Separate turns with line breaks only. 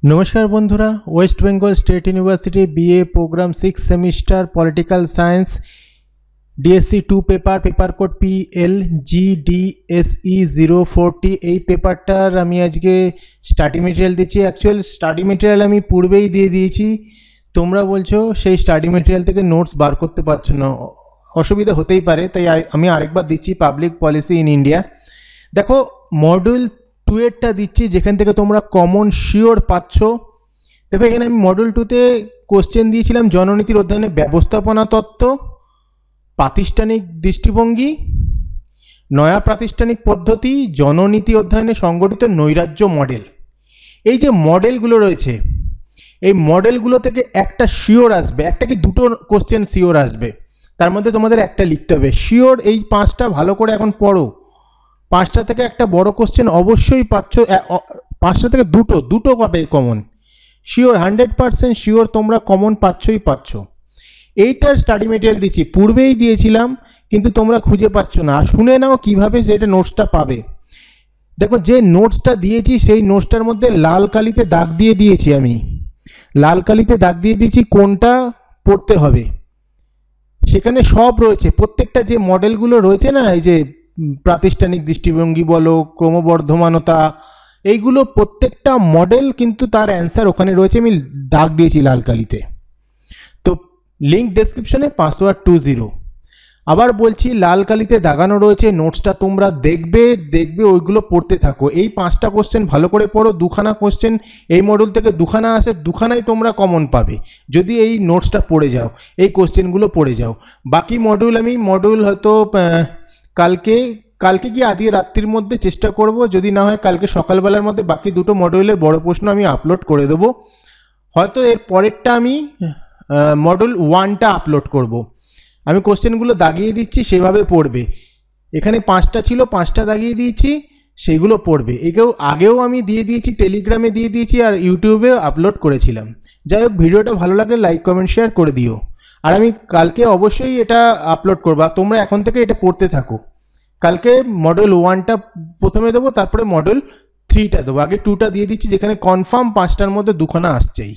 नमस्कार बंधुरा West Bengal state university BA programme 6 semester political science DSC 2 paper code PLGDSE 040 এই পেপারটার আমি আজকে স্টাডি মেটেরিয়াল দিচ্ছি। অ্যাকচুয়াল স্টাডি মেটেরিয়াল আমি পূর্বেই দিয়ে দিয়েছি, তোমরা বলছো সেই স্টাডি মেটেরিয়াল থেকে নোটস বার করতে পারছো না, অসুবিধা হতেই পারে, তাই আমি আরেকবার দিচ্ছি। পাবলিক পলিসি ইন ইন্ডিয়া, দেখো মডিউল 2 এরটা দিচ্ছি যেখান থেকে তোমরা কমন শিওর পাচ্ছ। দেখো এখানে আমি মডিউল 2তে কোশ্চেন দিয়েছিলাম জননীতির অধ্যয়নে ব্যবস্থাপনা তত্ত্ব, প্রাতিষ্ঠানিক দৃষ্টিভঙ্গি, নয়া প্রাতিষ্ঠানিক পদ্ধতি, জননীতি অধ্যয়নে সংগঠিত নৈরাজ্য মডেল। এই যে মডেলগুলো রয়েছে এই মডেলগুলো থেকে একটা শিওর আসবে, একটা কি দুটো কোশ্চেন শিওর আসবে, তার মধ্যে তোমাদের একটা লিখতে হবে শিওর। এই 5টা ভালো করে এখন পড়ো, 5টা থেকে একটা বড় কোশ্চেন অবশ্যই পাচ্ছ, 5টা থেকে দুটো পাবে কমন শিওর, 100% শিওর তোমরা কমন পাচ্ছই পাচ্ছ। এইটার স্টাডি মেটেরিয়াল দিচ্ছি, পূর্বেই দিয়েছিলাম কিন্তু তোমরা খুঁজে পাচ্ছ না। আর শুনে নাও কিভাবে যেটা নোটসটা পাবে। দেখো যে নোটসটা দিয়েছি সেই নোটসটার মধ্যে লাল কালিতে দাগ দিয়ে দিয়েছি, আমি লাল কালিতে দাগ দিয়ে দিয়েছি কোনটা পড়তে হবে। সেখানে সব রয়েছে, প্রত্যেকটা যে মডেলগুলো রয়েছে না, এই যে প্রাতিষ্ঠানিক দৃষ্টিভঙ্গি বলো, ক্রমবর্ধমানতা, এইগুলো প্রত্যেকটা মডেল কিন্তু তার অ্যান্সার ওখানে রয়েছে, আমি দাগ দিয়েছি লাল কালিতে। তো লিঙ্ক ডেসক্রিপশনে, পাসওয়ার্ড 20। আবার বলছি লাল কালিতে দাগানো রয়েছে, নোটসটা তোমরা দেখবে ওইগুলো পড়তে থাকো। এই 5টা কোশ্চেন ভালো করে পড়ো, 2খানা কোশ্চেন এই মডেল থেকে 2খানা আসে, 2খানাই তোমরা কমন পাবে যদি এই নোটসটা পড়ে যাও, এই কোশ্চেনগুলো পড়ে যাও। বাকি মডিউল হয়তো কালকে কি আজকে রাত্রির মধ্যে চেষ্টা করব, যদি না হয় কালকে সকালবেলার মধ্যে বাকি দুটো মডিউলের বড় প্রশ্ন আমি আপলোড করে দেবো। হয়তো এর পরেরটা আমি মডিউল 1টা আপলোড করব। আমি কোশ্চেনগুলো দাগিয়ে দিচ্ছি, সেভাবে পড়বে। এখানে 5টা ছিল, 5টা দাগিয়ে দিয়েছি, সেগুলো পড়বে। আগেও আমি দিয়ে দিয়েছি, টেলিগ্রামে দিয়ে দিয়েছি আর ইউটিউবেও আপলোড করেছিলাম। যাই হোক, ভিডিওটা ভালো লাগলে লাইক কমেন্ট শেয়ার করে দিও। আর আমি কালকে অবশ্যই এটা আপলোড করবো, তোমরা এখন থেকে এটা করতে থাকো। কালকে মডিউল 1টা প্রথমে দেবো, তারপরে মডিউল 3টা দেবো। আগে 2টা দিয়ে দিচ্ছি, যেখানে কনফার্ম 5টার মধ্যে 2খানা আসছেই।